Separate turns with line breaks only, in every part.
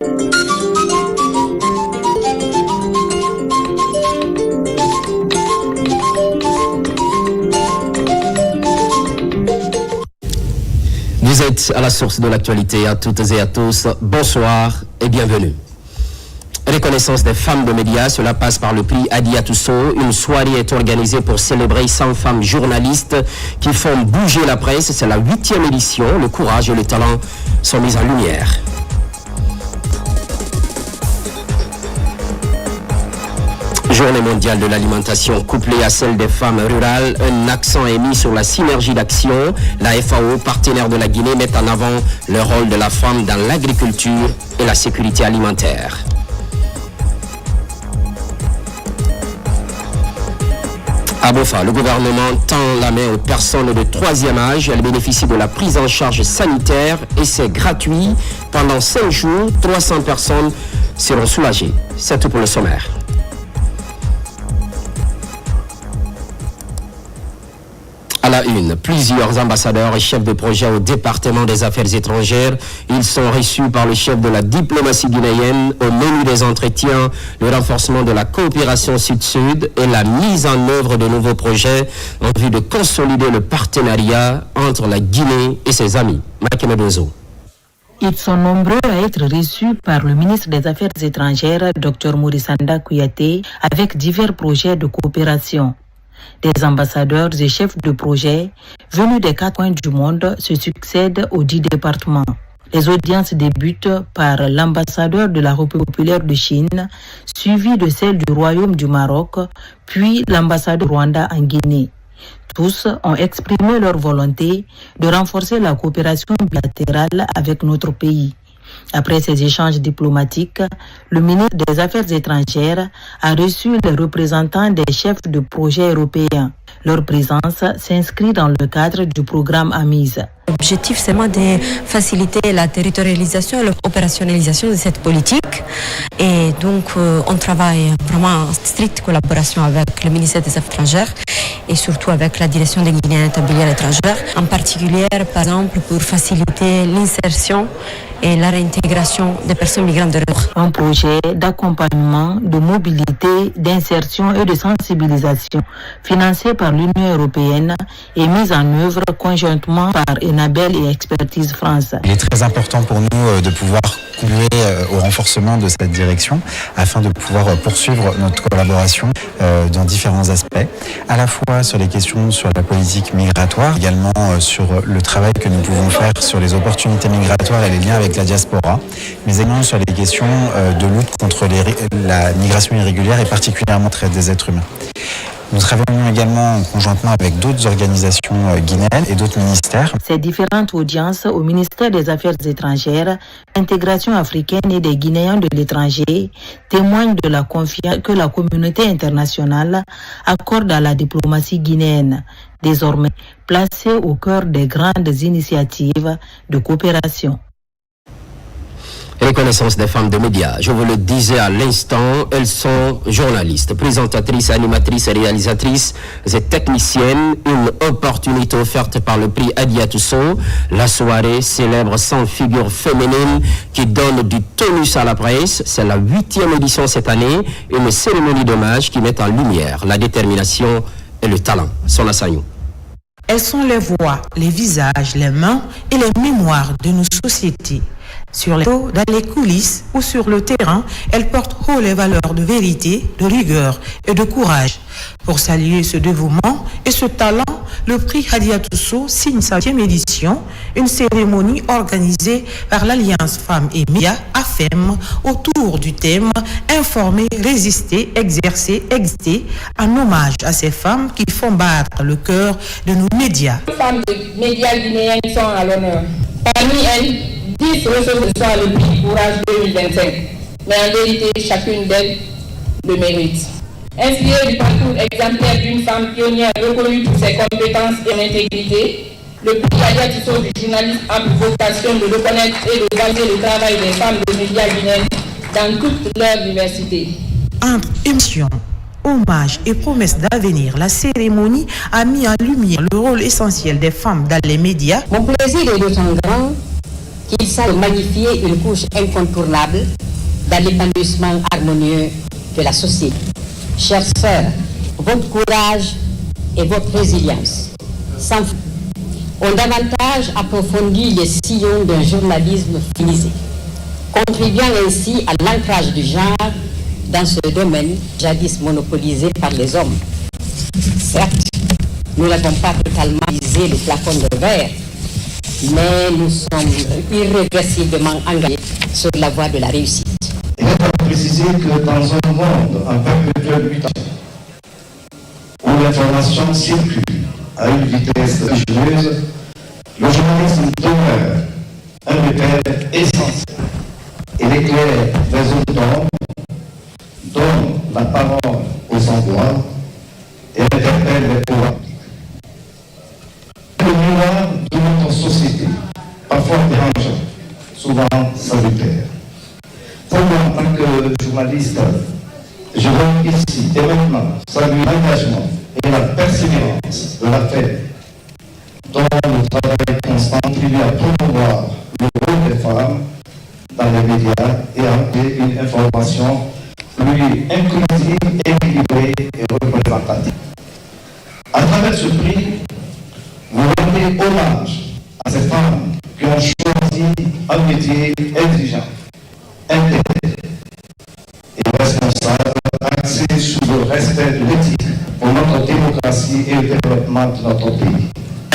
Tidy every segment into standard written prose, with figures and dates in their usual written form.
Vous êtes à la source de l'actualité, à toutes et à tous. Bonsoir et bienvenue. Reconnaissance des femmes de médias, cela passe par le prix Hadia Tousso. Une soirée est organisée pour célébrer 100 femmes journalistes qui font bouger la presse. C'est la 8e édition. Le courage et le talent sont mis en lumière. Journée mondiale de l'alimentation couplée à celle des femmes rurales, un accent est mis sur la synergie d'action. La FAO, partenaire de la Guinée, met en avant le rôle de la femme dans l'agriculture et la sécurité alimentaire. À Bofa, le gouvernement tend la main aux personnes de 3e âge. Elles bénéficient de la prise en charge sanitaire et c'est gratuit. Pendant 5 jours, 300 personnes seront soulagées. C'est tout pour le sommaire. À la une, plusieurs ambassadeurs et chefs de projet au département des affaires étrangères. Ils sont reçus par le chef de la diplomatie guinéenne. Au menu des entretiens, le renforcement de la coopération sud-sud et la mise en œuvre de nouveaux projets en vue de consolider le partenariat entre la Guinée et ses amis. Makemedozo.
Ils sont nombreux à être reçus par le ministre des Affaires étrangères, Dr Mourisanda Kouyaté, avec divers projets de coopération. Des ambassadeurs et chefs de projet venus des 4 coins du monde se succèdent aux 10 départements. Les audiences débutent par l'ambassadeur de la République populaire de Chine, suivi de celle du Royaume du Maroc, puis l'ambassadeur du Rwanda en Guinée. Tous ont exprimé leur volonté de renforcer la coopération bilatérale avec notre pays. Après ces échanges diplomatiques, le ministre des Affaires étrangères a reçu les représentants des chefs de projets européens. Leur présence s'inscrit dans le cadre du programme AMIS.
L'objectif, c'est vraiment de faciliter la territorialisation et l'opérationnalisation de cette politique. Et donc, on travaille vraiment en stricte collaboration avec le ministère des Affaires étrangères et surtout avec la direction des Guinéens établis à l'étranger, en particulier, par exemple, pour faciliter l'insertion et la réintégration des personnes migrantes de retour.
Un projet d'accompagnement, de mobilité, d'insertion et de sensibilisation financé par l'Union européenne et mis en œuvre conjointement par Enabel et Expertise France.
Il est très important pour nous de pouvoir contribuer au renforcement de cette direction afin de pouvoir poursuivre notre collaboration dans différents aspects, à la fois sur les questions sur la politique migratoire, également sur le travail que nous pouvons faire sur les opportunités migratoires et les liens avec la diaspora, mais également sur les questions de lutte contre la migration irrégulière et particulièrement traite des êtres humains. Nous travaillons également conjointement avec d'autres organisations guinéennes et d'autres ministères.
Ces différentes audiences au ministère des Affaires étrangères, l'intégration africaine et des Guinéens de l'étranger témoignent de la confiance que la communauté internationale accorde à la diplomatie guinéenne, désormais placée au cœur des grandes initiatives de coopération.
Reconnaissance des femmes de médias. Je vous le disais à l'instant, elles sont journalistes, présentatrices, animatrices, réalisatrices et techniciennes. Une opportunité offerte par le prix Hadia Tousso. La soirée célèbre 100 figures féminines qui donnent du tonus à la presse. C'est la 8e édition cette année. Une cérémonie d'hommage qui met en lumière la détermination et le talent. Sona Sagnou.
Elles sont les voix, les visages, les mains et les mémoires de nos sociétés. Sur les dos, dans les coulisses ou sur le terrain, elles portent haut les valeurs de vérité, de rigueur et de courage. Pour saluer ce dévouement et ce talent, le prix Hadia Tousso signe sa 8e édition, une cérémonie organisée par l'Alliance Femmes et Médias, AFEM, autour du thème « Informer, résister, exercer, exister », en hommage à ces femmes qui font battre le cœur de nos médias.
Les femmes de médias guinéennes sont à l'honneur. Parmi elles, 10 reçoivent ce soir le prix Courage 2025. Mais en vérité, chacune d'elles le mérite. Inspiré du parcours exemplaire d'une femme pionnière reconnue pour ses compétences et son intégrité, le prix Hadia Tousso du journaliste a pour vocation de reconnaître et de valoriser le travail des femmes de médias guinéennes dans toute leur diversité.
Entre émotion, hommage et promesse d'avenir, la cérémonie a mis en lumière le rôle essentiel des femmes dans les médias.
Mon plaisir est d'autant grand qu'il s'agit de magnifier une couche incontournable dans l'épanouissement harmonieux de la société. Chères sœurs, votre courage et votre résilience ont davantage approfondi les sillons d'un journalisme féminisé, contribuant ainsi à l'ancrage du genre dans ce domaine jadis monopolisé par les hommes. Certes, nous n'avons pas totalement visé le plafond de verre, mais nous sommes irréversiblement engagés sur la voie de la réussite.
Il est à préciser que dans un monde en perpétuelle mutation, où l'information circule à une vitesse vertigineuse, le journalisme demeure un repère essentiel. Il éclaire les hommes donne la parole aux sans voix et interpelle les pouvoirs. Le miroir de notre société, parfois dérangeant, souvent salutaire. Pour moi, en tant que journaliste, je veux ici et maintenant saluer l'engagement et la persévérance de la fête, dont le travail constant contribue à promouvoir le rôle des femmes dans les médias et à amener une information plus inclusive, équilibrée et représentative. À travers ce prix, vous rendez hommage à ces femmes qui ont choisi un métier exigeant, intègre et responsable, axé sur le respect de l'éthique pour notre démocratie et le développement de notre pays.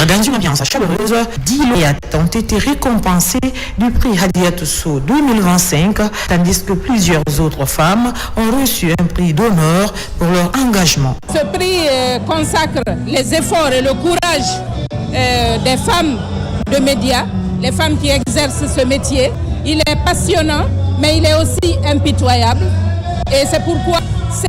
Dans une ambiance chaleureuse, 10 lauréates ont été récompensées du prix Hadiatou Sow 2025, tandis que plusieurs autres femmes ont reçu un prix d'honneur pour leur engagement.
Ce prix consacre les efforts et le courage des femmes de médias, les femmes qui exercent ce métier. Il est passionnant, mais il est aussi impitoyable. Et c'est pourquoi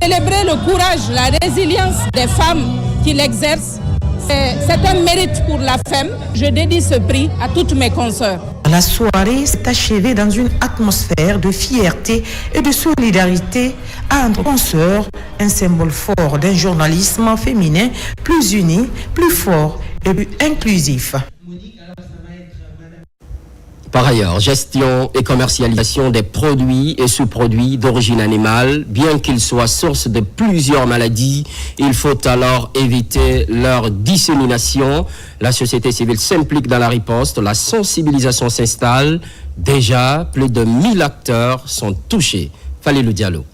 célébrer le courage, la résilience des femmes qui l'exercent, c'est un mérite pour la femme. Je dédie ce prix à toutes mes consoeurs.
La soirée s'est achevée dans une atmosphère de fierté et de solidarité entre consoeurs, un symbole fort d'un journalisme féminin plus uni, plus fort et plus inclusif.
Par ailleurs, gestion et commercialisation des produits et sous-produits d'origine animale, bien qu'ils soient source de plusieurs maladies, il faut alors éviter leur dissémination. La société civile s'implique dans la riposte, la sensibilisation s'installe. Déjà, plus de 1000 acteurs sont touchés. Falilou Diallo.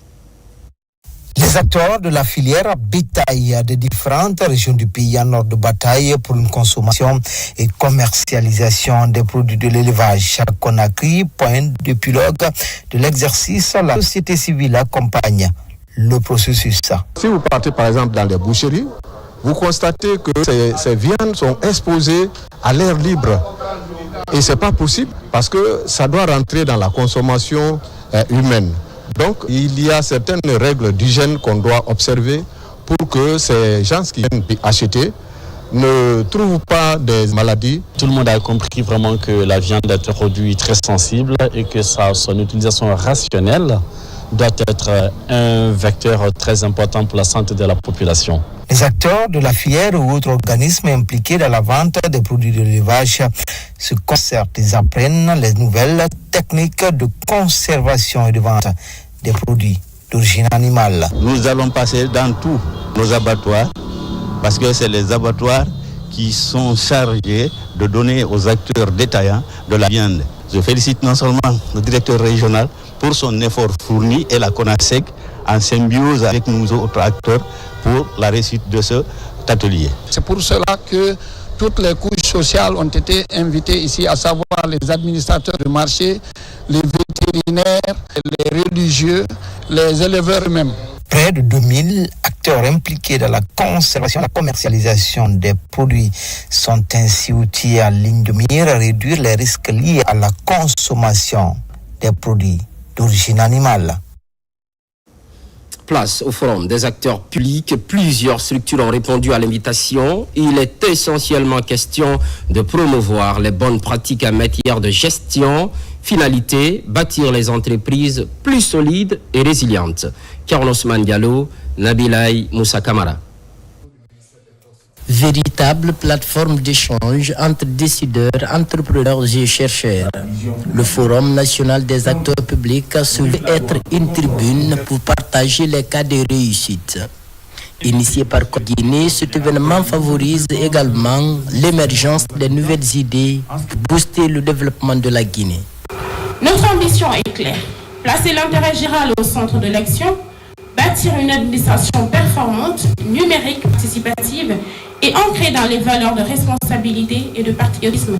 Les acteurs de la filière bétail de différentes régions du pays en ordre de bataille pour une consommation et commercialisation des produits de l'élevage. À Conakry, point de pilote de l'exercice, la société civile accompagne le processus.
Si vous partez par exemple dans les boucheries, vous constatez que ces viandes sont exposées à l'air libre. Et ce n'est pas possible parce que ça doit rentrer dans la consommation humaine. Donc, il y a certaines règles d'hygiène qu'on doit observer pour que ces gens qui viennent acheter ne trouvent pas des maladies.
Tout le monde a compris vraiment que la viande est un produit très sensible et que son utilisation rationnelle doit être un vecteur très important pour la santé de la population.
Les acteurs de la filière ou autres organismes impliqués dans la vente des produits de l'élevage se concertent et apprennent les nouvelles techniques de conservation et de vente des produits d'origine animale.
Nous allons passer dans tous nos abattoirs parce que c'est les abattoirs qui sont chargés de donner aux acteurs détaillants de la viande. Je félicite non seulement le directeur régional pour son effort fourni et la CONASEC en symbiose avec nous autres acteurs pour la réussite de cet atelier.
C'est pour cela que toutes les couches sociales ont été invitées ici, à savoir les administrateurs de marché, les vétérinaires, les religieux, les éleveurs eux-mêmes.
Près de 2000 acteurs impliqués dans la conservation et la commercialisation des produits sont ainsi outillés en ligne de mire à réduire les risques liés à la consommation des produits d'origine animale.
Place au forum des acteurs publics. Plusieurs structures ont répondu à l'invitation. Il est essentiellement question de promouvoir les bonnes pratiques en matière de gestion. Finalité, bâtir les entreprises plus solides et résilientes. Carlos Mandialo, Nabilay Moussa Kamara.
Véritable plateforme d'échange entre décideurs, entrepreneurs et chercheurs. Le Forum national des acteurs publics a souhaité être une tribune pour partager les cas de réussite. Initié par Guinée, cet événement favorise également l'émergence de nouvelles idées pour booster le développement de la Guinée.
Notre ambition est claire. Placer l'intérêt général au centre de l'action, bâtir une administration performante, numérique, participative et ancrée dans les valeurs de responsabilité et de patriotisme.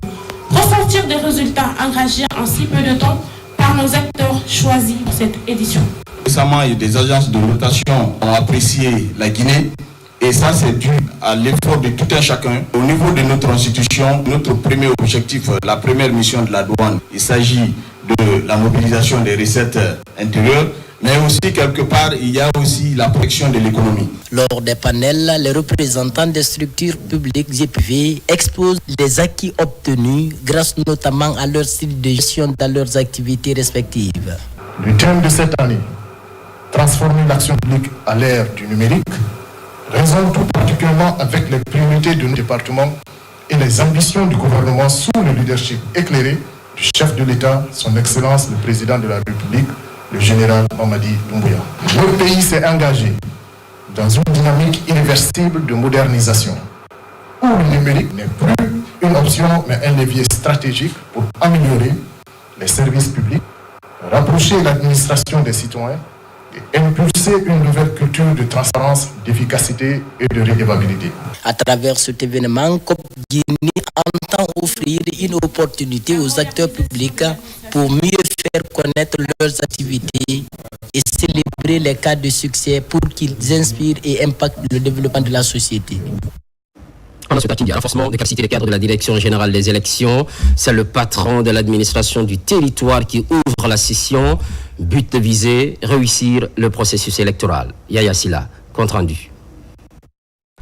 Ressortir des résultats engagés en si peu de temps par nos acteurs choisis pour cette édition.
Récemment, des agences de notation ont apprécié la Guinée et ça c'est dû à l'effort de tout un chacun. Au niveau de notre institution, notre premier objectif, la première mission de la douane, il s'agit de la mobilisation des recettes intérieures, mais aussi quelque part il y a aussi la protection de l'économie.
Lors des panels, les représentants des structures publiques et privées exposent les acquis obtenus grâce notamment à leur style de gestion dans leurs activités respectives.
Le thème de cette année, transformer l'action publique à l'ère du numérique, résonne tout particulièrement avec les priorités de nos départements et les ambitions du gouvernement sous le leadership éclairé du chef de l'État, son Excellence le Président de la République, le général Mamadi Doumbouya. Notre pays s'est engagé dans une dynamique irréversible de modernisation, où le numérique n'est plus une option mais un levier stratégique pour améliorer les services publics, rapprocher l'administration des citoyens et impulser une nouvelle culture de transparence, d'efficacité et de redevabilité.
À travers cet événement, COP Guinée entend offrir une opportunité aux acteurs publics pour mieux faire connaître leurs activités et célébrer les cas de succès pour qu'ils inspirent et impactent le développement de la société.
Ensuite, il y a renforcement des capacités des cadres de la Direction générale des élections. C'est le patron de l'administration du territoire qui ouvre la session. But visé, réussir le processus électoral. Yaya Silla, compte rendu.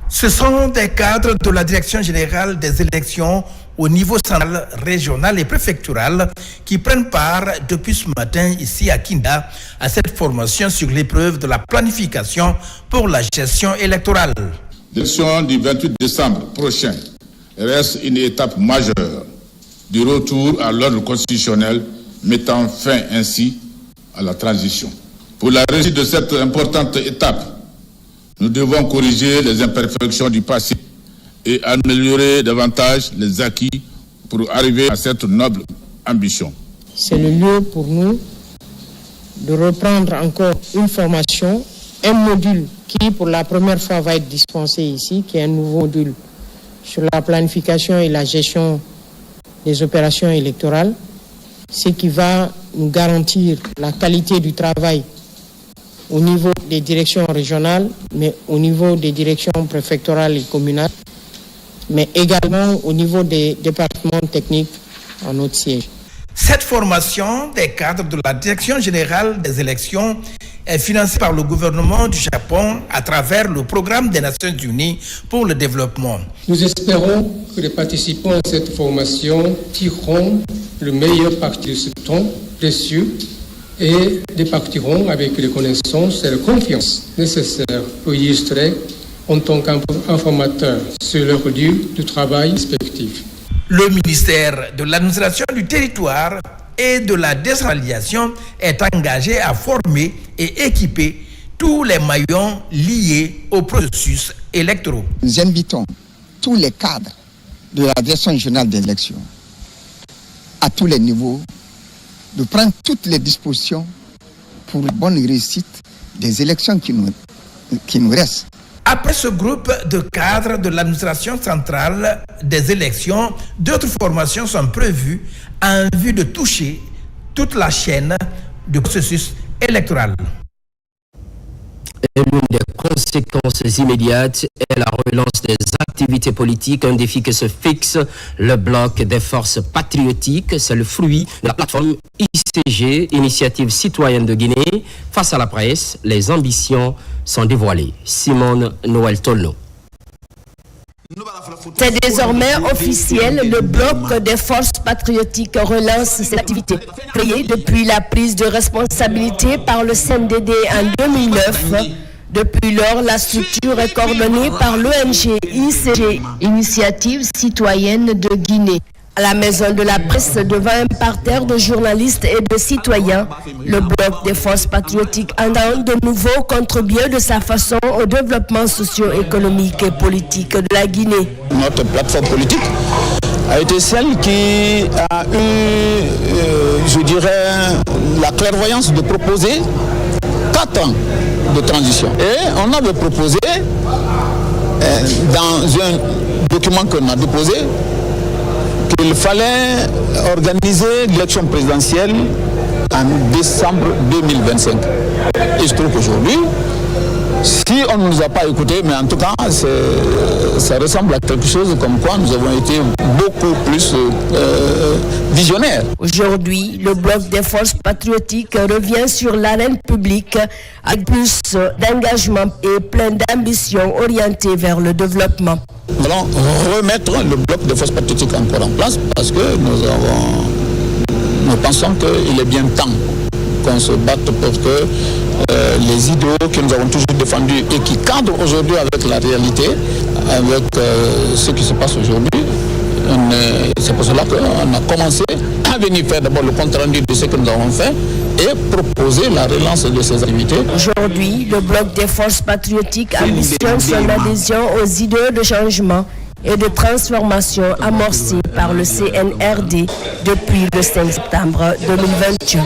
Ce sont des cadres de la Direction générale des élections au niveau central, régional et préfectoral qui prennent part depuis ce matin ici à Kinda à cette formation sur l'épreuve de la planification pour la gestion électorale.
L'élection du 28 décembre prochain reste une étape majeure du retour à l'ordre constitutionnel, mettant fin ainsi à la transition. Pour la réussite de cette importante étape, nous devons corriger les imperfections du passé et améliorer davantage les acquis pour arriver à cette noble ambition.
C'est le lieu pour nous de reprendre encore une formation, un module qui pour la première fois va être dispensé ici, qui est un nouveau module sur la planification et la gestion des opérations électorales, ce qui va nous garantir la qualité du travail au niveau des directions régionales, mais au niveau des directions préfectorales et communales, mais également au niveau des départements techniques en notre siège.
Cette formation des cadres de la Direction générale des élections est financée par le gouvernement du Japon à travers le programme des Nations Unies pour le développement.
Nous espérons que les participants à cette formation tireront le meilleur parti de ce temps précieux et départiront avec les connaissances et la confiance nécessaires pour illustrer en tant qu'informateurs sur leur lieu de travail respectif.
Le ministère de l'administration du territoire et de la décentralisation est engagé à former et équiper tous les maillons liés au processus électoral.
Nous invitons tous les cadres de la Direction générale des élections à tous les niveaux de prendre toutes les dispositions pour la bonne réussite des élections qui nous restent.
Après ce groupe de cadres de l'administration centrale des élections, d'autres formations sont prévues en vue de toucher toute la chaîne du processus électoral.
Et l'une des conséquences immédiates est la relance des activités politiques, un défi que se fixe le bloc des forces patriotiques. C'est le fruit de la plateforme ICG, Initiative citoyenne de Guinée. Face à la presse, les ambitions sont dévoilées. Simone Noël Tolno.
C'est désormais officiel, le bloc des forces patriotiques relance cette activité. Créée depuis la prise de responsabilité par le CNDD en 2009, Depuis lors, la structure est coordonnée par l'ONG ICG, Initiative citoyenne de Guinée. À la maison de la presse, devant un parterre de journalistes et de citoyens, le bloc des forces patriotiques entend de nouveau contribuer de sa façon au développement socio-économique et politique de la Guinée.
Notre plateforme politique a été celle qui a eu, je dirais, la clairvoyance de proposer 4 ans de transition. Et on avait proposé, dans un document qu'on a déposé, qu'il fallait organiser l'élection présidentielle en décembre 2025. Et je trouve qu'aujourd'hui, si on ne nous a pas écoutés, mais en tout cas, ça ressemble à quelque chose comme quoi nous avons été beaucoup plus visionnaires.
Aujourd'hui, le bloc des forces patriotiques revient sur l'arène publique avec plus d'engagement et plein d'ambition orientée vers le développement.
Nous allons remettre le bloc des forces patriotiques encore en place parce que nous pensons qu'il est bien temps qu'on se batte pour que les idéaux que nous avons toujours défendus et qui cadrent aujourd'hui avec la réalité, avec ce qui se passe aujourd'hui, c'est pour cela qu'on a commencé à venir faire d'abord le compte rendu de ce que nous avons fait et proposer la relance de ces activités.
Aujourd'hui, le bloc des forces patriotiques ambitionne son adhésion aux idées de changement et de transformation amorcées par le CNRD depuis le 5 septembre 2021.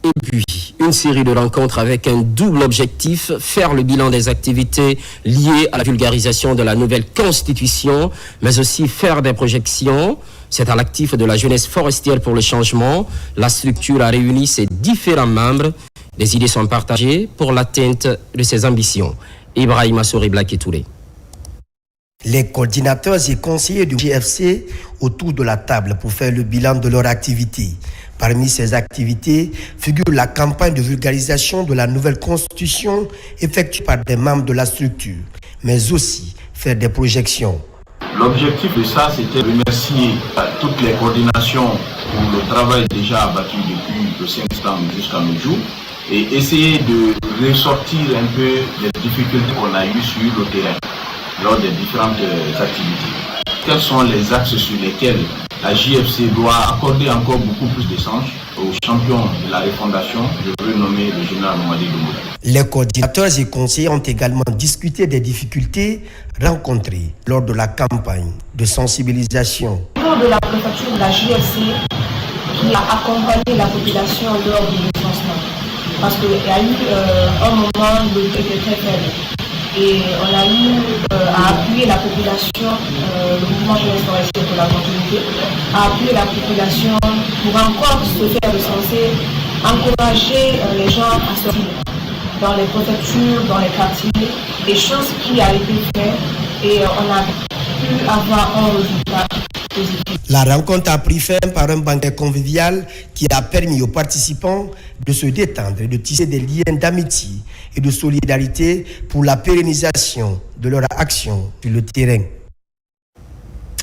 Et puis, une série de rencontres avec un double objectif, faire le bilan des activités liées à la vulgarisation de la nouvelle constitution, mais aussi faire des projections. C'est à l'actif de la jeunesse forestière pour le changement. La structure a réuni ses différents membres. Des idées sont partagées pour l'atteinte de ses ambitions. Ibrahima Souri Blaké-Touré.
Les coordinateurs et conseillers du GFC autour de la table pour faire le bilan de leur activité. Parmi ces activités figure la campagne de vulgarisation de la nouvelle constitution effectuée par des membres de la structure, mais aussi faire des projections.
L'objectif de ça, c'était de remercier toutes les coordinations pour le travail déjà abattu depuis le 5 septembre jusqu'à nos jours et essayer de ressortir un peu les difficultés qu'on a eues sur le terrain lors des différentes activités. Quels sont les axes sur lesquels la JFC doit accorder encore beaucoup plus de sens aux champions de la refondation, je veux nommer le général Mamadi Doumbouya.
Les coordinateurs et conseillers ont également discuté des difficultés rencontrées lors de la campagne de sensibilisation.
Au niveau de la préfecture de la JFC qui a accompagné la population lors du recensement, parce qu'il y a eu un moment où le taux était très faible. Et on a eu à appuyer la population, le mouvement jeunesse forestier pour la continuité, à appuyer la population pour encore se faire recenser, encourager les gens à sortir dans les préfectures, dans les quartiers, des choses qui a été faites et on a pu avoir un résultat positif.
La rencontre a pris fin par un banquet convivial qui a permis aux participants de se détendre et de tisser des liens d'amitié et de solidarité pour la pérennisation de leur action sur le terrain.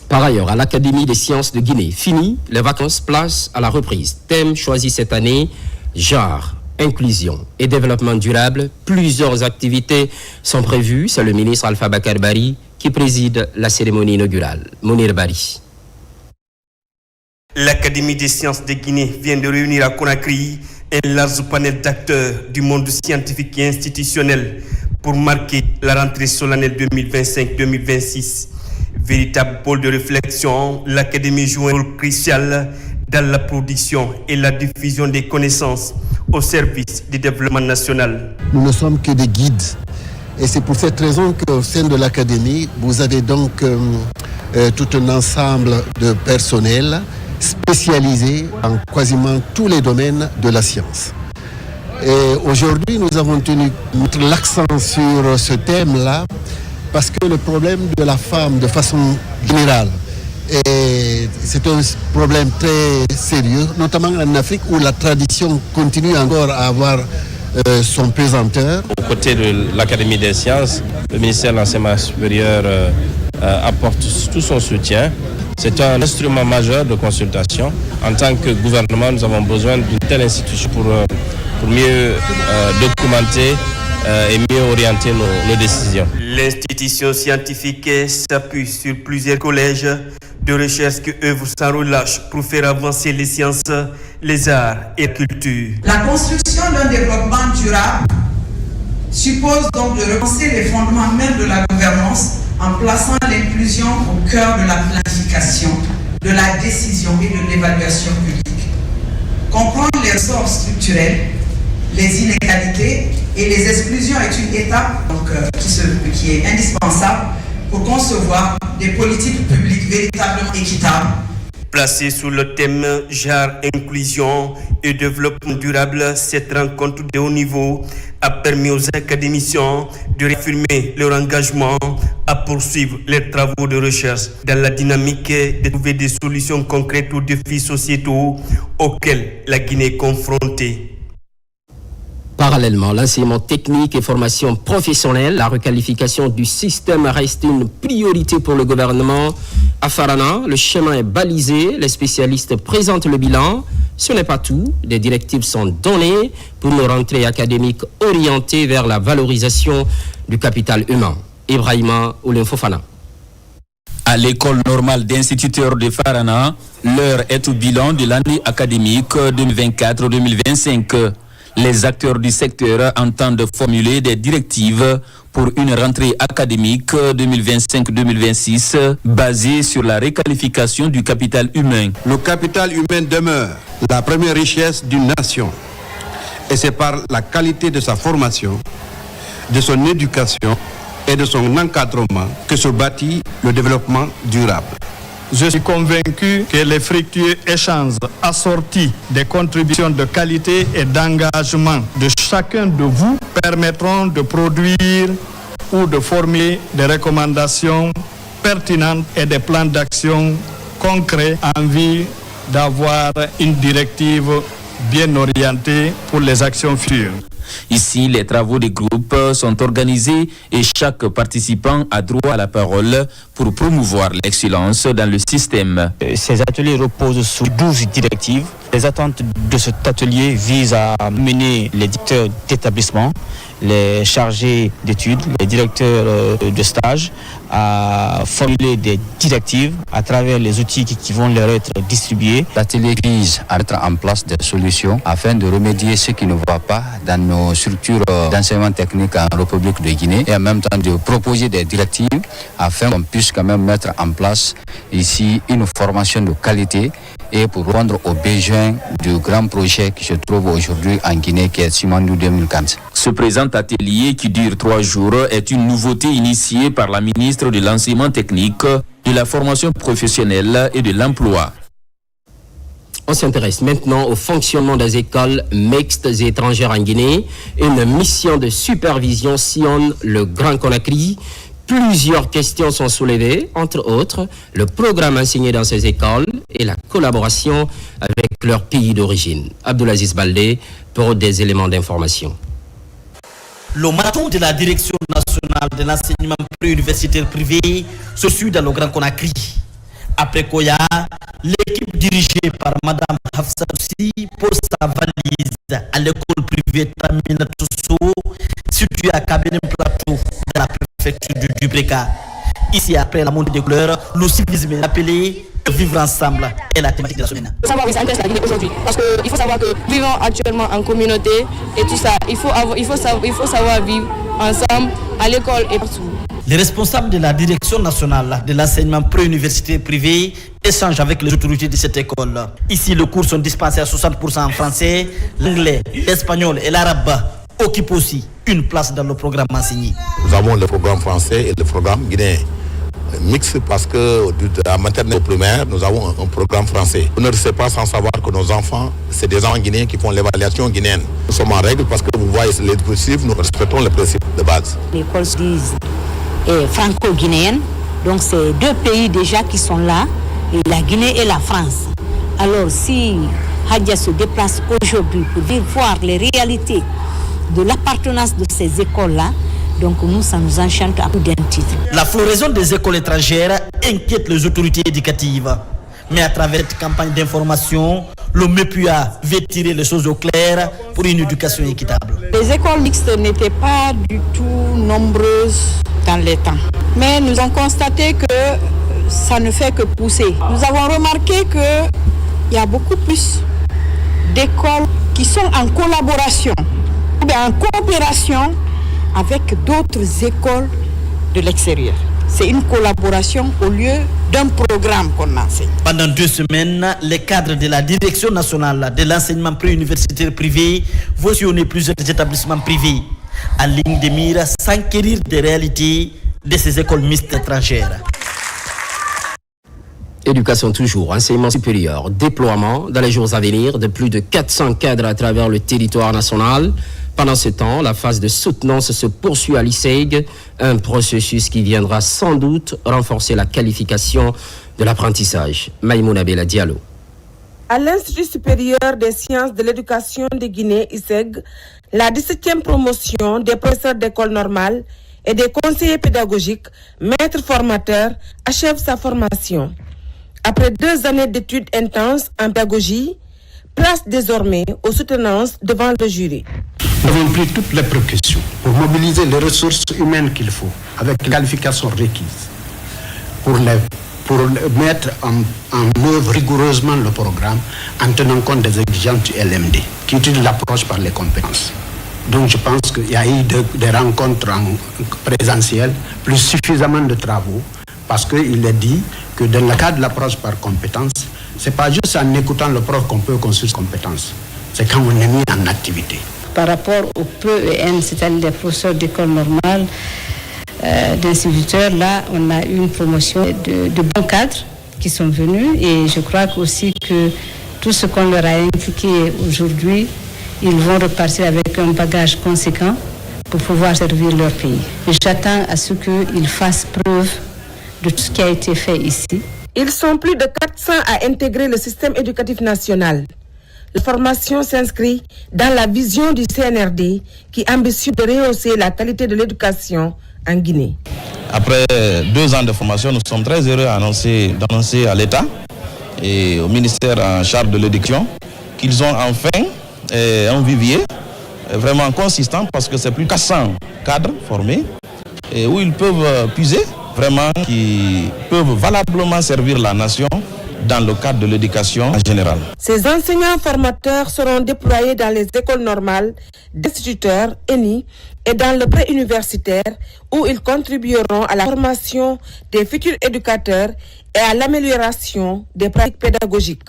Par ailleurs, à l'Académie des sciences de Guinée, fini les vacances, place à la reprise. Thème choisi cette année, genre, inclusion et développement durable. Plusieurs activités sont prévues. C'est le ministre Alpha Bakar Bari qui préside la cérémonie inaugurale. Mounir Bari.
L'Académie des sciences de Guinée vient de réunir à Conakry un large panel d'acteurs du monde scientifique et institutionnel pour marquer la rentrée solennelle 2025-2026. Véritable pôle de réflexion, l'Académie joue un rôle crucial dans la production et la diffusion des connaissances au service du développement national.
Nous ne sommes que des guides. Et c'est pour cette raison qu'au sein de l'Académie, vous avez donc tout un ensemble de personnel spécialisé en quasiment tous les domaines de la science. Et aujourd'hui, nous avons tenu mettre l'accent sur ce thème-là parce que le problème de la femme, de façon générale, c'est un problème très sérieux, notamment en Afrique où la tradition continue encore à avoir son pesanteur.
Aux côtés de l'Académie des sciences, le ministère de l'Enseignement supérieur apporte tout son soutien. C'est un instrument majeur de consultation. En tant que gouvernement, nous avons besoin d'une telle institution pour mieux documenter et mieux orienter nos décisions.
L'institution scientifique s'appuie sur plusieurs collèges de recherche qui œuvrent sans relâche pour faire avancer les sciences, les arts et la culture.
La construction d'un développement durable suppose donc de repenser les fondements même de la gouvernance en plaçant l'inclusion au cœur de la planification, de la décision et de l'évaluation publique. Comprendre les ressorts structurels, les inégalités et les exclusions est une étape donc, qui est indispensable pour concevoir des politiques publiques véritablement équitables.
Placée sous le thème genre, inclusion et développement durable, cette rencontre de haut niveau a permis aux académiciens de réaffirmer leur engagement à poursuivre leurs travaux de recherche dans la dynamique de trouver des solutions concrètes aux défis sociétaux auxquels la Guinée est confrontée.
Parallèlement, l'enseignement technique et formation professionnelle, la requalification du système reste une priorité pour le gouvernement. À Farana, le chemin est balisé, les spécialistes présentent le bilan. Ce n'est pas tout, des directives sont données pour une rentrée académique orientée vers la valorisation du capital humain. Ibrahima Oulen-Fofana.
À l'école normale d'instituteurs de Farana, l'heure est au bilan de l'année académique 2024-2025. Les acteurs du secteur entendent formuler des directives pour une rentrée académique 2025-2026 basée sur la requalification du capital humain.
Le capital humain demeure la première richesse d'une nation et c'est par la qualité de sa formation, de son éducation et de son encadrement que se bâtit le développement durable.
Je suis convaincu que les fructueux échanges assortis des contributions de qualité et d'engagement de chacun de vous permettront de produire ou de formuler des recommandations pertinentes et des plans d'action concrets en vue d'avoir une directive bien orientée pour les actions futures.
Ici, les travaux des groupes sont organisés et chaque participant a droit à la parole pour promouvoir l'excellence dans le système.
Ces ateliers reposent sur 12 directives. Les attentes de cet atelier visent à mener les directeurs d'établissement, les chargés d'études, les directeurs de stage à formuler des directives à travers les outils qui vont leur être distribués.
L'atelier vise à mettre en place des solutions afin de remédier ce qui ne va pas dans nos structures d'enseignement technique en République de Guinée et en même temps de proposer des directives afin qu'on puisse quand même mettre en place ici une formation de qualité et pour répondre aux besoins du grand projet qui se trouve aujourd'hui en Guinée qui est Simandou 2015.
Ce présent atelier qui dure 3 jours est une nouveauté initiée par la ministre de l'Enseignement technique, de la formation professionnelle et de l'emploi.
On s'intéresse maintenant au fonctionnement des écoles mixtes et étrangères en Guinée. Une mission de supervision sillonne le Grand Conakry. Plusieurs questions sont soulevées, entre autres le programme enseigné dans ces écoles et la collaboration avec leur pays d'origine. Abdoulaziz Baldé pour des éléments d'information.
Le marathon de la Direction nationale de l'enseignement préuniversitaire privé se suit dans le Grand Conakry. Après Koya, l'équipe dirigée par Mme Hafsa Toussi pose sa valise à l'école privée Tamina Tousso, située à Kabenem Plateau, dans la préfecture du Dubreka. Ici, après la montée des couleurs, le civisme est appelé vivre ensemble est la thématique de la semaine.
Savoir où ça intéresse la Guinée aujourd'hui. Parce qu'il faut savoir que vivons actuellement en communauté et tout ça, il faut savoir vivre ensemble à l'école et partout.
Les responsables de la Direction nationale de l'enseignement préuniversitaire privé échangent avec les autorités de cette école. Ici, les cours sont dispensés à 60% en français, l'anglais, l'espagnol et l'arabe occupent aussi une place dans le programme enseigné.
Nous avons le programme français et le programme guinéen. Mix parce que de la maternelle au primaire, nous avons un programme français. On ne sait pas sans savoir que nos enfants, c'est des gens guinéens qui font l'évaluation guinéenne. Nous sommes en règle parce que vous voyez les principes, nous respectons les principes de base.
L'école est franco-guinéenne, donc c'est 2 pays déjà qui sont là, et la Guinée et la France. Alors si Hadja se déplace aujourd'hui pour voir les réalités de l'appartenance de ces écoles-là, donc nous, ça nous enchante à coup d'un titre.
La floraison des écoles étrangères inquiète les autorités éducatives. Mais à travers cette campagne d'information, le MEPUA veut tirer les choses au clair pour une éducation équitable.
Les écoles mixtes n'étaient pas du tout nombreuses dans les temps. Mais nous avons constaté que ça ne fait que pousser. Nous avons remarqué qu'il y a beaucoup plus d'écoles qui sont en collaboration ou bien en coopération avec d'autres écoles de l'extérieur. C'est une collaboration au lieu d'un programme qu'on enseigne.
Pendant 2 semaines, les cadres de la Direction nationale de l'enseignement préuniversitaire privé vont sillonner plusieurs établissements privés en ligne de mire, s'enquérir des réalités de ces écoles mixtes étrangères.
Éducation toujours, enseignement supérieur, déploiement dans les jours à venir de plus de 400 cadres à travers le territoire national. Pendant ce temps, la phase de soutenance se poursuit à l'ISEG, un processus qui viendra sans doute renforcer la qualification de l'apprentissage. Maïmouna Bella Diallo.
À l'Institut supérieur des sciences de l'éducation de Guinée, ISEG, la 17e promotion des professeurs d'école normale et des conseillers pédagogiques, maîtres formateurs, achève sa formation. Après 2 années d'études intenses en pédagogie, place désormais aux soutenances devant le jury.
Nous avons pris toutes les précautions pour mobiliser les ressources humaines qu'il faut, avec les qualifications requises, pour mettre en œuvre rigoureusement le programme en tenant compte des exigences du LMD, qui utilise l'approche par les compétences. Donc je pense qu'il y a eu des rencontres en présentiel, plus suffisamment de travaux, parce qu'il est dit que dans le cadre de l'approche par compétences, ce n'est pas juste en écoutant le prof qu'on peut construire compétences, c'est quand on est mis en activité.
Par rapport aux PEN, c'est-à-dire les professeurs d'école normale, d'instituteurs, là, on a eu une promotion de bons cadres qui sont venus et je crois aussi que tout ce qu'on leur a impliqué aujourd'hui, ils vont repartir avec un bagage conséquent pour pouvoir servir leur pays. Et j'attends à ce qu'ils fassent preuve de tout ce qui a été fait ici.
Ils sont plus de 400 à intégrer le système éducatif national. La formation s'inscrit dans la vision du CNRD qui ambitionne de rehausser la qualité de l'éducation en Guinée.
Après 2 ans de formation, nous sommes très heureux d'annoncer à l'État et au ministère en charge de l'éducation qu'ils ont enfin un vivier vraiment consistant parce que c'est plus de 400 cadres formés et où ils peuvent puiser, vraiment qui peuvent valablement servir la nation dans le cadre de l'éducation en général.
Ces enseignants formateurs seront déployés dans les écoles normales, d'instituteurs, ENI et dans le pré-universitaire où ils contribueront à la formation des futurs éducateurs et à l'amélioration des pratiques pédagogiques.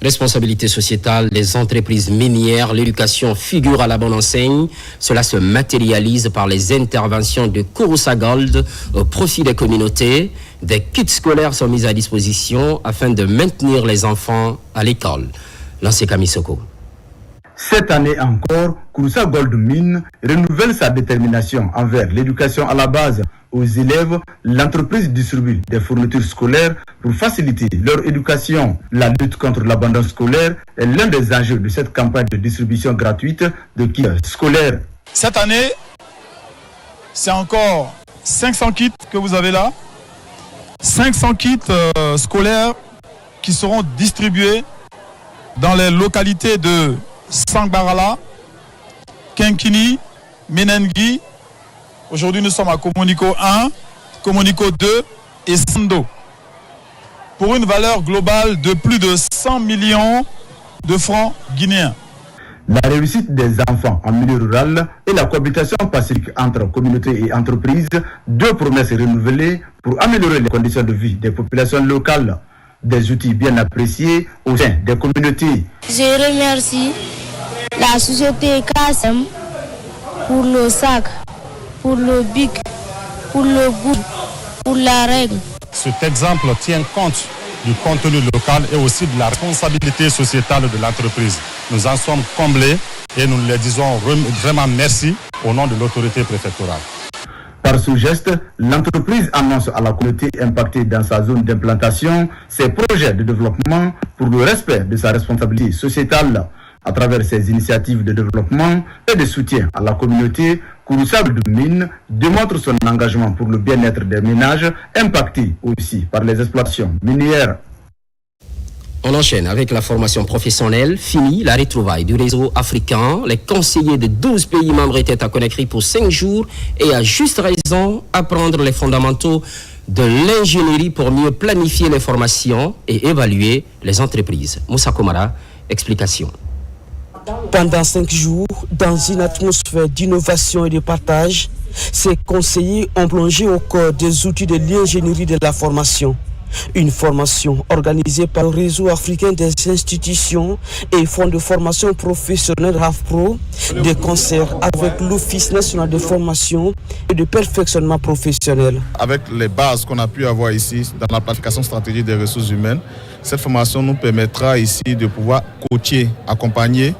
Responsabilité sociétale, les entreprises minières, l'éducation figure à la bonne enseigne. Cela se matérialise par les interventions de Kouroussa Gold au profit des communautés. Des kits scolaires sont mis à disposition afin de maintenir les enfants à l'école. Lancé Kamisoko.
Cette année encore, Kouroussa Gold Mine renouvelle sa détermination envers l'éducation à la base aux élèves. L'entreprise distribue des fournitures scolaires pour faciliter leur éducation. La lutte contre l'abandon scolaire est l'un des enjeux de cette campagne de distribution gratuite de kits scolaires.
Cette année, c'est encore 500 kits que vous avez là. 500 kits scolaires qui seront distribués dans les localités de Sangbarala, Kenkini, Menengi. Aujourd'hui, nous sommes à Komoniko 1, Komoniko 2 et Sando. Pour une valeur globale de plus de 100 millions de francs guinéens.
La réussite des enfants en milieu rural et la cohabitation pacifique entre communautés et entreprises, 2 promesses renouvelées pour améliorer les conditions de vie des populations locales. Des outils bien appréciés au sein des communautés.
Je remercie la société KSM pour le sac, pour le bic, pour le goût, pour la règle.
Cet exemple tient compte du contenu local et aussi de la responsabilité sociétale de l'entreprise. Nous en sommes comblés et nous leur disons vraiment merci au nom de l'autorité préfectorale.
Par ce geste, l'entreprise annonce à la communauté impactée dans sa zone d'implantation ses projets de développement pour le respect de sa responsabilité sociétale. À travers ses initiatives de développement et de soutien à la communauté, Kouroussa Gold Mine démontre son engagement pour le bien-être des ménages impactés aussi par les exploitations minières.
On enchaîne avec la formation professionnelle. Fini la retrouvaille du réseau africain. Les conseillers de 12 pays membres étaient à Conakry pour 5 jours et à juste raison apprendre les fondamentaux de l'ingénierie pour mieux planifier les formations et évaluer les entreprises. Moussa Komara, explication.
Pendant 5 jours, dans une atmosphère d'innovation et de partage, ces conseillers ont plongé au cœur des outils de l'ingénierie de la formation. Une formation organisée par le réseau africain des institutions et fonds de formation professionnelle RAFPRO, de concert avec l'Office national de formation et de perfectionnement professionnel.
Avec les bases qu'on a pu avoir ici dans la planification stratégique des ressources humaines, cette formation nous permettra ici de pouvoir coacher, accompagner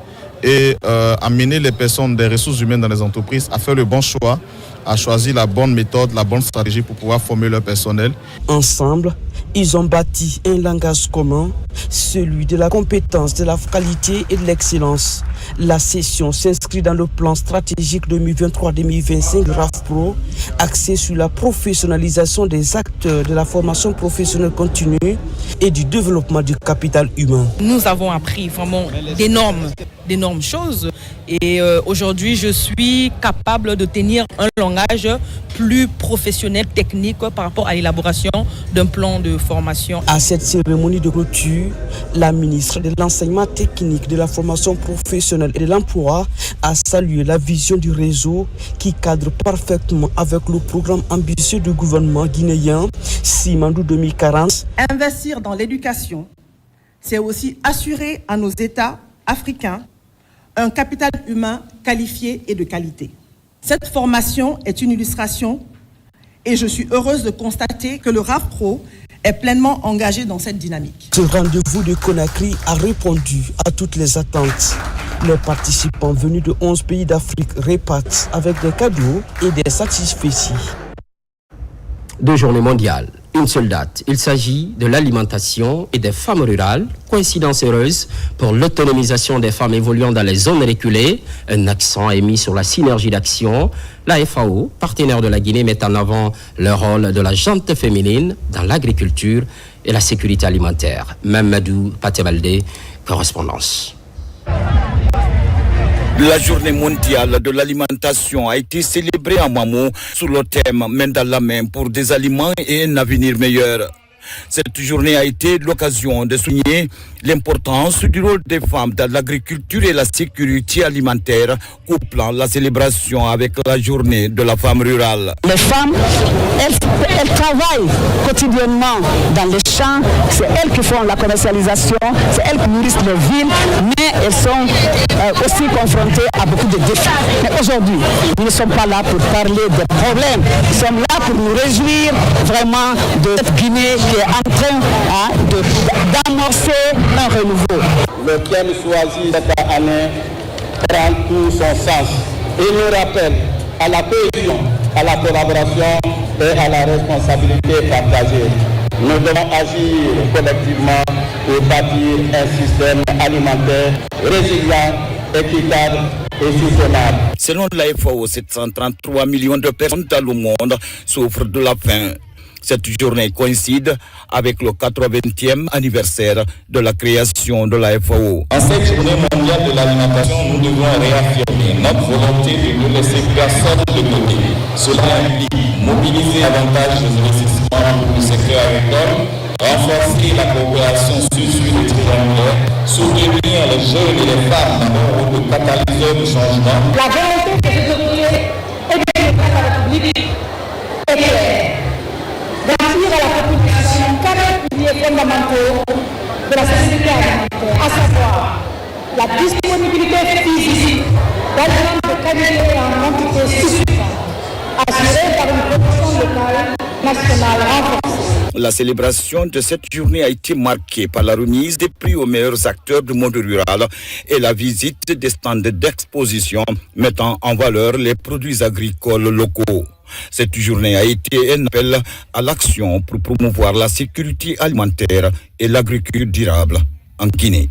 et amener les personnes des ressources humaines dans les entreprises à faire le bon choix, à choisir la bonne méthode, la bonne stratégie pour pouvoir former leur personnel.
Ensemble, ils ont bâti un langage commun, celui de la compétence, de la qualité et de l'excellence. La session s'inscrit dans le plan stratégique 2023-2025 RAFPRO, axé sur la professionnalisation des acteurs de la formation professionnelle continue et du développement du capital humain.
Nous avons appris vraiment d'énormes choses et aujourd'hui je suis capable de tenir un langage plus professionnel, technique par rapport à l'élaboration d'un plan de formation.
À cette cérémonie de clôture, la ministre de l'enseignement technique, de la formation professionnelle et de l'emploi a salué la vision du réseau qui cadre parfaitement avec le programme ambitieux du gouvernement guinéen Simandou 2040.
Investir dans l'éducation, c'est aussi assurer à nos États africains un capital humain qualifié et de qualité. Cette formation est une illustration et je suis heureuse de constater que le RAFPRO est pleinement engagé dans cette dynamique.
Ce rendez-vous de Conakry a répondu à toutes les attentes. Les participants venus de 11 pays d'Afrique repartent avec des cadeaux et des satisfecits.
2 journées mondiales, une seule date. Il s'agit de l'alimentation et des femmes rurales. Coïncidence heureuse pour l'autonomisation des femmes évoluant dans les zones reculées. Un accent est mis sur la synergie d'action. La FAO, partenaire de la Guinée, met en avant le rôle de la jante féminine dans l'agriculture et la sécurité alimentaire. Mamadou Patebalde, correspondance.
La journée mondiale de l'alimentation a été célébrée à Mamou sous le thème « Main dans la main pour des aliments et un avenir meilleur ». Cette journée a été l'occasion de souligner l'importance du rôle des femmes dans l'agriculture et la sécurité alimentaire, couplant la célébration avec la journée de la femme rurale.
Les femmes, elles travaillent quotidiennement dans les champs, c'est elles qui font la commercialisation, c'est elles qui nourrissent les villes, mais elles sont aussi confrontées à beaucoup de défis. Mais aujourd'hui, nous ne sommes pas là pour parler des problèmes, nous sommes là pour nous réjouir vraiment de cette Guinée qui est en train d'amorcer un renouveau.
Le thème choisi cette année prend tout son sens et nous rappelle à la cohésion, à la collaboration et à la responsabilité partagée. Nous devons agir collectivement pour bâtir un système alimentaire résilient, équitable et soutenable.
Selon la FAO, 733 millions de personnes dans le monde souffrent de la faim. Cette journée coïncide avec le 80e anniversaire de la création de la FAO.
En cette journée mondiale de l'alimentation, nous devons réaffirmer notre volonté de ne laisser personne de côté. Cela implique mobiliser davantage les investissements pour le secteur agricole, renforcer la coopération sur les triangulaires, soutenir les jeunes et les femmes dans leur rôle de catalyseur de changement.
La volonté de développer et de développer la République est claire. Garantir à la population 4 piliers fondamentaux de la société alimentaire, à savoir la disponibilité physique d'aliments de qualité et en quantité suffisante, assurée par une production locale, nationale renforcée.
La célébration de cette journée a été marquée par la remise des prix aux meilleurs acteurs du monde rural et la visite des stands d'exposition mettant en valeur les produits agricoles locaux. Cette journée a été un appel à l'action pour promouvoir la sécurité alimentaire et l'agriculture durable en Guinée.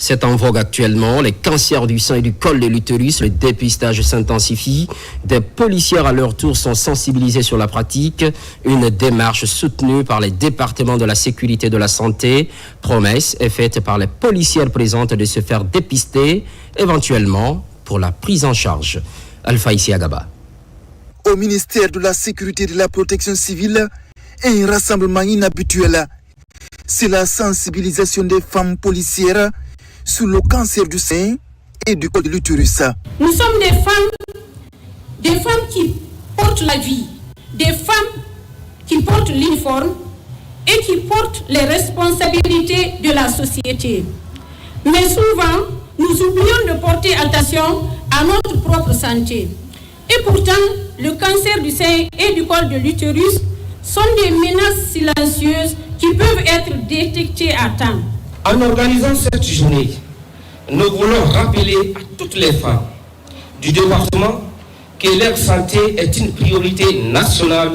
C'est en vogue actuellement. Les cancers du sein et du col de l'utérus, le dépistage s'intensifie. Des policiers à leur tour sont sensibilisés sur la pratique. Une démarche soutenue par les départements de la sécurité et de la santé. Promesse est faite par les policières présentes de se faire dépister, éventuellement pour la prise en charge. Alpha Isiagaba.
Au ministère de la Sécurité et de la Protection civile, un rassemblement inhabituel. C'est la sensibilisation des femmes policières sur le cancer du sein et du col de l'utérus.
Nous sommes des femmes qui portent la vie, des femmes qui portent l'uniforme et qui portent les responsabilités de la société. Mais souvent, nous oublions de porter attention à notre propre santé. Et pourtant, le cancer du sein et du col de l'utérus sont des menaces silencieuses qui peuvent être détectées à temps.
En organisant cette journée, nous voulons rappeler à toutes les femmes du département que leur santé est une priorité nationale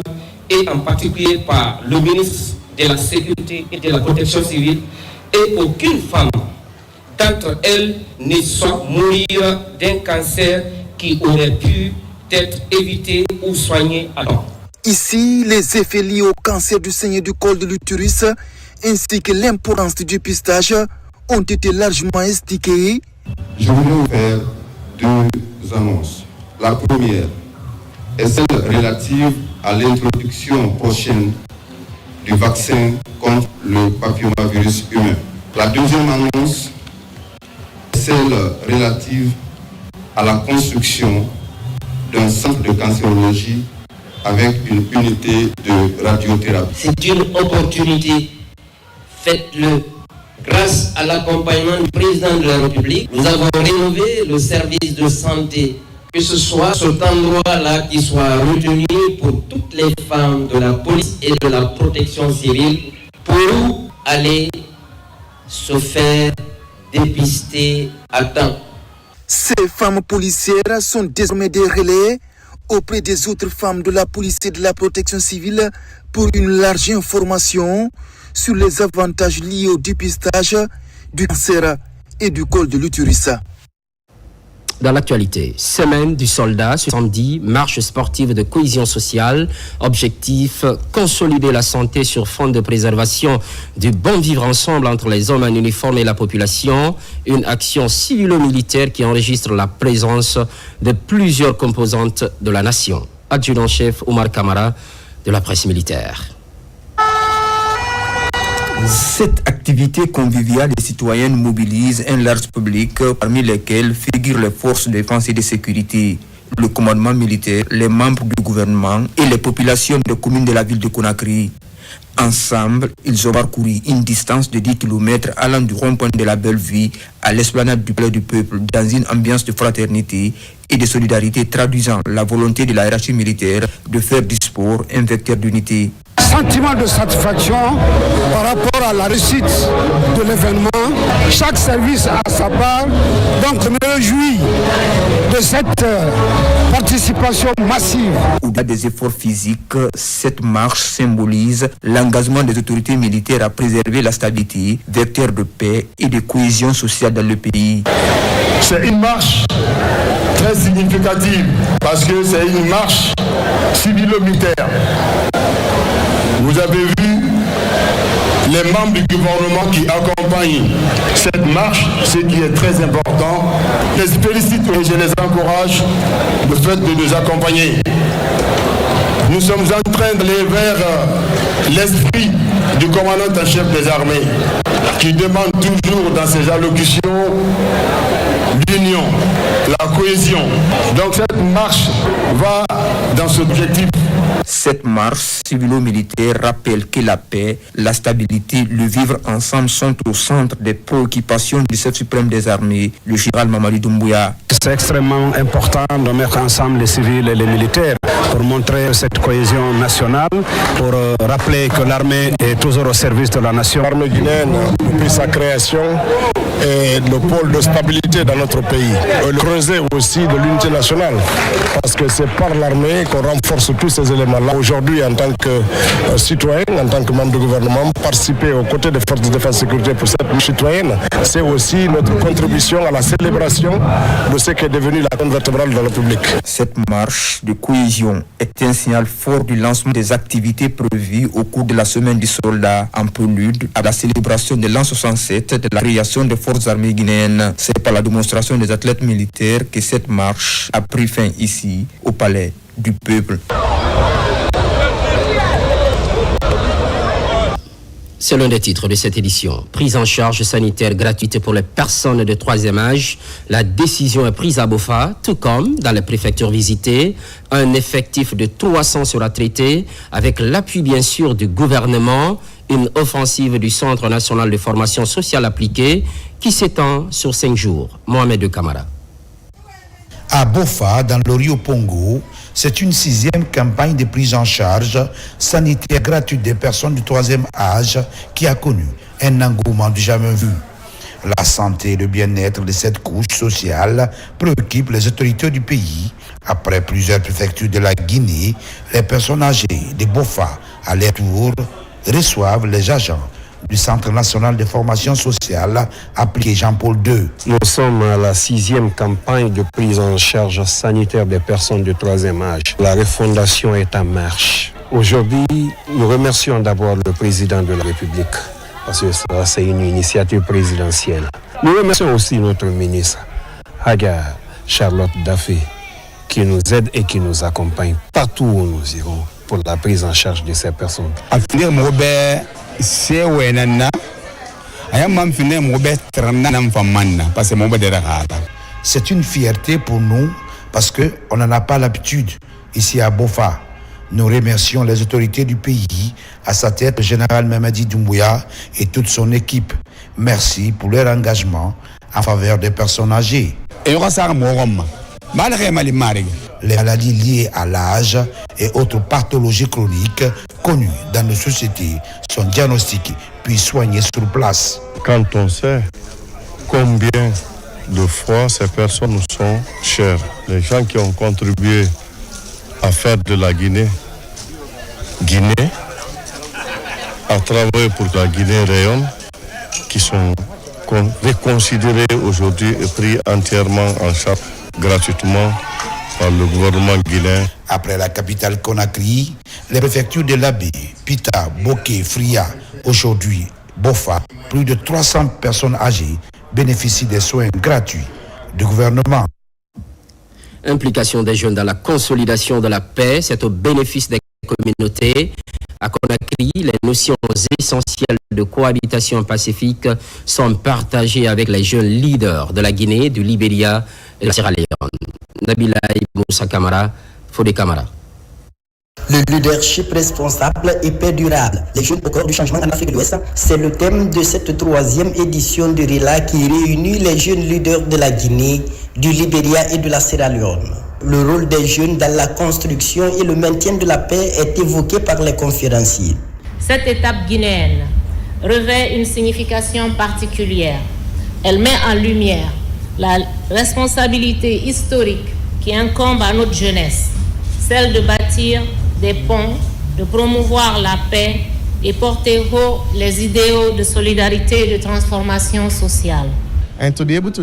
et en particulier par le ministre de la Sécurité et de la Protection civile, et aucune femme d'entre elles ne soit mourir d'un cancer qui aurait pu être évité ou soigné à temps.
Ici, les effets liés au cancer du sein et du col de l'utérus ainsi que l'importance du dépistage ont été largement expliqués.
Je voulais vous faire deux annonces. La première est celle relative à l'introduction prochaine du vaccin contre le papillomavirus humain. La deuxième annonce est celle relative à la construction d'un centre de cancérologie avec une unité de radiothérapie.
C'est une opportunité, faites-le. Grâce à l'accompagnement du président de la République, nous avons rénové le service de santé, que ce soit cet endroit-là qui soit retenu pour toutes les femmes de la police et de la protection civile pour aller se faire dépister à temps.
Ces femmes policières sont désormais des relais auprès des autres femmes de la police et de la protection civile pour une large information sur les avantages liés au dépistage du cancer et du col de l'utérus.
Dans l'actualité, semaine du soldat, ce samedi, marche sportive de cohésion sociale. Objectif, consolider la santé sur fond de préservation du bon vivre ensemble entre les hommes en uniforme et la population. Une action civilo-militaire qui enregistre la présence de plusieurs composantes de la nation. Adjudant-chef Omar Kamara de la presse militaire.
Cette activité conviviale et citoyenne mobilise un large public, parmi lesquels figurent les forces de défense et de sécurité, le commandement militaire, les membres du gouvernement et les populations des communes de la ville de Conakry. Ensemble, ils ont parcouru une distance de 10 km allant du rond-point de la Belle-Vie à l'esplanade du Palais du Peuple dans une ambiance de fraternité et de solidarité traduisant la volonté de la hiérarchie militaire de faire du sport un vecteur d'unité.
Sentiment de satisfaction par rapport à la réussite de l'événement. Chaque service a sa part, donc je me réjouis de cette participation massive.
Au-delà des efforts physiques, cette marche symbolise l'engagement des autorités militaires à préserver la stabilité, vecteur de paix et de cohésion sociale dans le pays.
C'est une marche très significative parce que c'est une marche civilo-militaire. Vous avez vu les membres du gouvernement qui accompagnent cette marche, ce qui est très important. Je les félicite et je les encourage le fait de nous accompagner. Nous sommes en train d'aller vers l'esprit du commandant en chef des armées qui demande toujours dans ses allocutions l'union, la cohésion. Donc cette marche va dans cet objectif.
Cette marche civilo-militaire rappelle que la paix, la stabilité, le vivre ensemble sont au centre des préoccupations du chef suprême des armées, le général Mamadou Doumbouya.
C'est extrêmement important de mettre ensemble les civils et les militaires pour montrer cette cohésion nationale, pour rappeler que l'armée est toujours au service de la nation.
L'armée guinéenne, depuis sa création,
le pôle de stabilité dans notre pays. Le creuset aussi de l'unité nationale, parce que c'est par l'armée qu'on renforce tous ces éléments-là. Aujourd'hui, en tant que citoyen, en tant que membre du gouvernement, participer aux côtés des forces de défense et sécurité pour cette lutte citoyenne, c'est aussi notre contribution à la célébration de ce qui est devenu la colonne vertébrale de la République.
Cette marche de cohésion est un signal fort du lancement des activités prévues au cours de la semaine du soldat en prélude à la célébration de l'an 67 de la création des forces armées guinéennes. C'est par la démonstration des athlètes militaires que cette marche a pris fin ici, au Palais du Peuple.
C'est l'un des titres de cette édition. Prise en charge sanitaire gratuite pour les personnes de troisième âge. La décision est prise à Bofa, tout comme dans les préfectures visitées. Un effectif de 300 sera traité avec l'appui bien sûr du gouvernement. Une offensive du Centre national de formation sociale appliquée qui s'étend sur 5 jours. Mohamed Kamara.
À Bofa, dans le Rio Pongo, c'est une 6e campagne de prise en charge sanitaire gratuite des personnes du troisième âge qui a connu un engouement du jamais vu. La santé et le bien-être de cette couche sociale préoccupent les autorités du pays. Après plusieurs préfectures de la Guinée, les personnes âgées de Bofa, à leur tour, reçoivent les agents du Centre national de formation sociale appliqué Jean-Paul II.
Nous sommes à la 6e campagne de prise en charge sanitaire des personnes de troisième âge. La refondation est en marche. Aujourd'hui, nous remercions d'abord le président de la République, parce que ça, c'est une initiative présidentielle. Nous remercions aussi notre ministre, Haga Charlotte Daffé, qui nous aide et qui nous accompagne partout où nous irons pour la prise en charge de ces personnes.
C'est une fierté pour nous parce qu'on n'en a pas l'habitude ici à Bofa. Nous remercions les autorités du pays, à sa tête le général Mamadi Doumbouya et toute son équipe. Merci pour leur engagement en faveur des personnes âgées. Les maladies liées à l'âge et autres pathologies chroniques connues dans nos sociétés sont diagnostiquées puis soignées sur place.
Quand on sait combien de fois ces personnes nous sont chères, les gens qui ont contribué à faire de la Guinée, à travailler pour que la Guinée rayonne, qui sont reconsidérés aujourd'hui et pris entièrement en charge gratuitement par le gouvernement guinéen.
Après la capitale Conakry, les préfectures de Labé, Pita, Boké, Fria, aujourd'hui Bofa, plus de 300 personnes âgées bénéficient des soins gratuits du gouvernement.
Implication des jeunes dans la consolidation de la paix, c'est au bénéfice des communautés. À Conakry, les notions essentielles de cohabitation pacifique sont partagées avec les jeunes leaders de la Guinée, du Libéria et de la Sierra Leone. Nabila Moussa Kamara, Fodé Kamara.
Le leadership responsable et paix durable, les jeunes au cœur du changement en Afrique de l'Ouest, c'est le thème de cette 3e édition de RILA qui réunit les jeunes leaders de la Guinée, du Libéria et de la Sierra Leone. Le rôle des jeunes dans la construction et le maintien de la paix est évoqué par les conférenciers.
Cette étape guinéenne revêt une signification particulière. Elle met en lumière la responsabilité historique qui incombe à notre jeunesse, celle de bâtir des ponts, de promouvoir la paix et porter haut les idéaux de solidarité et de transformation sociale.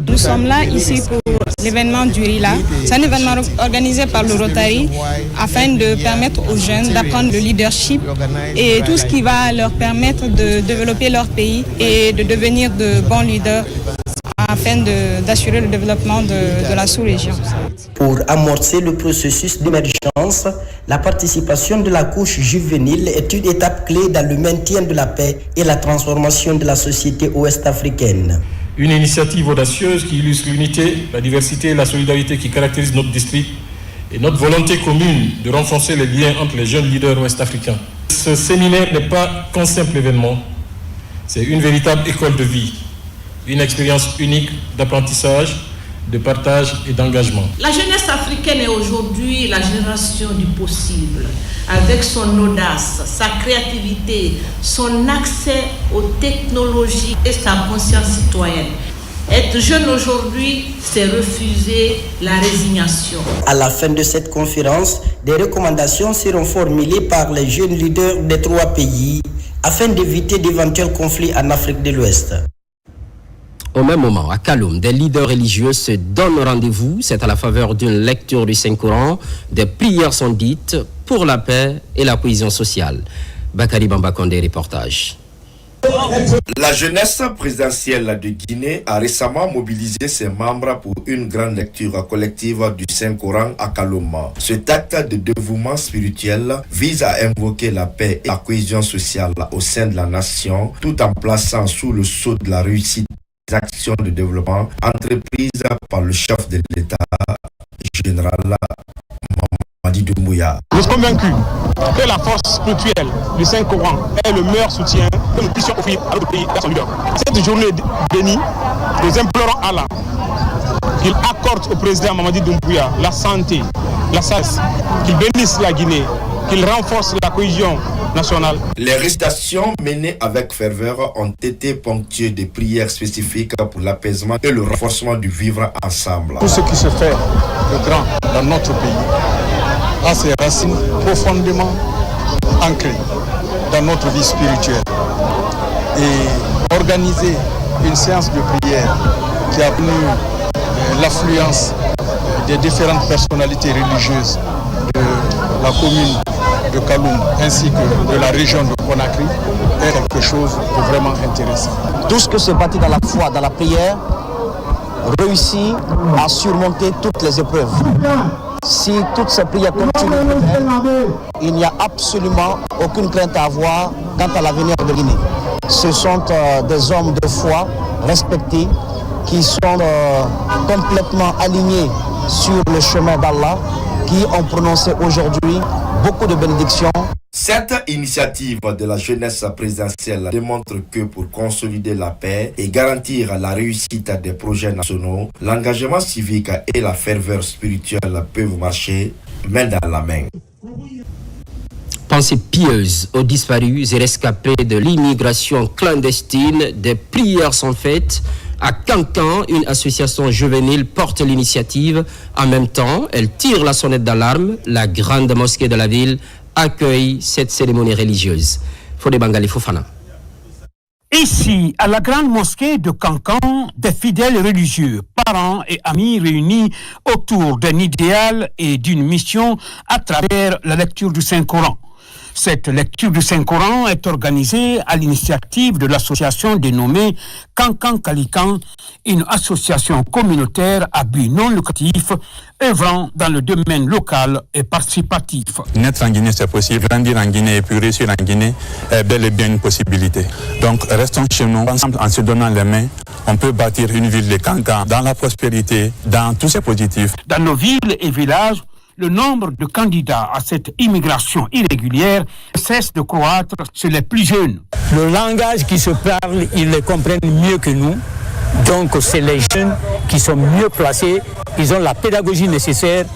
Nous sommes là ici pour l'événement du RILA. C'est un événement organisé par le Rotary afin de permettre aux jeunes d'apprendre le leadership et tout ce qui va leur permettre de développer leur pays et de devenir de bons leaders afin d'assurer le développement de la sous-région.
Pour amorcer le processus d'émergence, la participation de la couche juvénile est une étape clé dans le maintien de la paix et la transformation de la société ouest-africaine.
Une initiative audacieuse qui illustre l'unité, la diversité et la solidarité qui caractérisent notre district et notre volonté commune de renforcer les liens entre les jeunes leaders ouest-africains. Ce séminaire n'est pas qu'un simple événement, c'est une véritable école de vie, une expérience unique d'apprentissage, de partage et d'engagement.
La jeunesse africaine est aujourd'hui la génération du possible, avec son audace, sa créativité, son accès aux technologies et sa conscience citoyenne. Être jeune aujourd'hui, c'est refuser la résignation.
À la fin de cette conférence, des recommandations seront formulées par les jeunes leaders des 3 pays afin d'éviter d'éventuels conflits en Afrique de l'Ouest.
Au même moment, à Kaloum, des leaders religieux se donnent rendez-vous. C'est à la faveur d'une lecture du Saint-Coran. Des prières sont dites pour la paix et la cohésion sociale. Bakari Bamba Kondé, reportage.
La jeunesse présidentielle de Guinée a récemment mobilisé ses membres pour une grande lecture collective du Saint-Coran à Kaloum. Cet acte de dévouement spirituel vise à invoquer la paix et la cohésion sociale au sein de la nation, tout en plaçant sous le sceau de la réussite des actions de développement entreprises par le chef de l'État, général Mamadi Doumbouya.
Je suis convaincu que la force spirituelle du Saint-Coran est le meilleur soutien que nous puissions offrir à notre pays et à son leader. Cette journée bénie, nous implorons Allah qu'il accorde au président Mamadi Doumbouya la santé, la sagesse, qu'il bénisse la Guinée, qu'il renforce la cohésion nationale.
Les récitations menées avec ferveur ont été ponctuées de prières spécifiques pour l'apaisement et le renforcement du vivre ensemble.
Tout ce qui se fait de grand dans notre pays a ses racines profondément ancrées dans notre vie spirituelle. Et organiser une séance de prière qui a venu l'affluence des différentes personnalités religieuses de la commune de Kaloum ainsi que de la région de Conakry est quelque chose de vraiment intéressant.
Tout ce que se bâtit dans la foi, dans la prière, réussit à surmonter toutes les épreuves. Si toutes ces prières continuent, il n'y a absolument aucune crainte à avoir quant à l'avenir de Guinée. Ce sont des hommes de foi respectés qui sont complètement alignés sur le chemin d'Allah, qui ont prononcé aujourd'hui beaucoup de bénédictions.
Cette initiative de la jeunesse présidentielle démontre que pour consolider la paix et garantir la réussite des projets nationaux, l'engagement civique et la ferveur spirituelle peuvent marcher main dans la main.
Pensée pieuse aux disparus et rescapés de l'immigration clandestine, des prières sont faites. À Cancan, une association juvénile porte l'initiative. En même temps, elle tire la sonnette d'alarme. La grande mosquée de la ville accueille cette cérémonie religieuse. Fodé Bangali Fofana.
Ici, à la grande mosquée de Cancan, des fidèles religieux, parents et amis réunis autour d'un idéal et d'une mission à travers la lecture du Saint-Coran. Cette lecture du Saint-Coran est organisée à l'initiative de l'association dénommée Cancan Kalikan, une association communautaire à but non lucratif œuvrant dans le domaine local et participatif.
Naître en Guinée, c'est possible. Grandir en Guinée et puis réussir en Guinée est bel et bien une possibilité. Donc restons chez nous, ensemble, en se donnant les mains, on peut bâtir une ville de Cancan dans la prospérité, dans tous ces positifs.
Dans nos villes et villages, le nombre de candidats à cette immigration irrégulière cesse de croître chez les plus jeunes.
Le langage qui se parle, ils le comprennent mieux que nous. Donc c'est les jeunes qui sont mieux placés, ils ont la pédagogie nécessaire,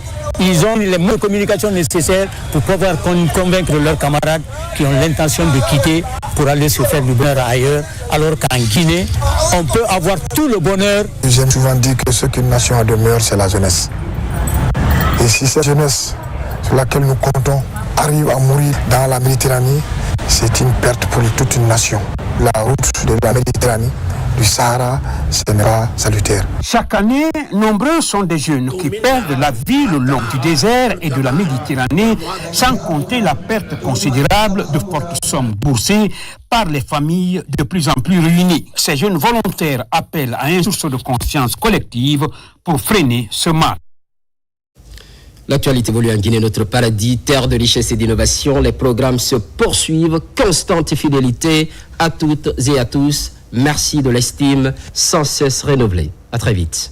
ils ont les moyens de communication nécessaires pour pouvoir convaincre leurs camarades qui ont l'intention de quitter pour aller se faire du bonheur ailleurs, alors qu'en Guinée, on peut avoir tout le bonheur.
J'aime souvent dire que ce qu'une nation a de meilleur, c'est la jeunesse. Et si cette jeunesse sur laquelle nous comptons arrive à mourir dans la Méditerranée, c'est une perte pour toute une nation. La route de la Méditerranée, du Sahara, ce n'est pas salutaire.
Chaque année, nombreux sont des jeunes qui perdent la vie le long du désert et de la Méditerranée, sans compter la perte considérable de fortes sommes boursées par les familles de plus en plus ruinées. Ces jeunes volontaires appellent à une source de conscience collective pour freiner ce mal.
L'actualité évolue en Guinée, notre paradis, terre de richesse et d'innovation. Les programmes se poursuivent, constante fidélité à toutes et à tous. Merci de l'estime sans cesse renouvelée. À très vite.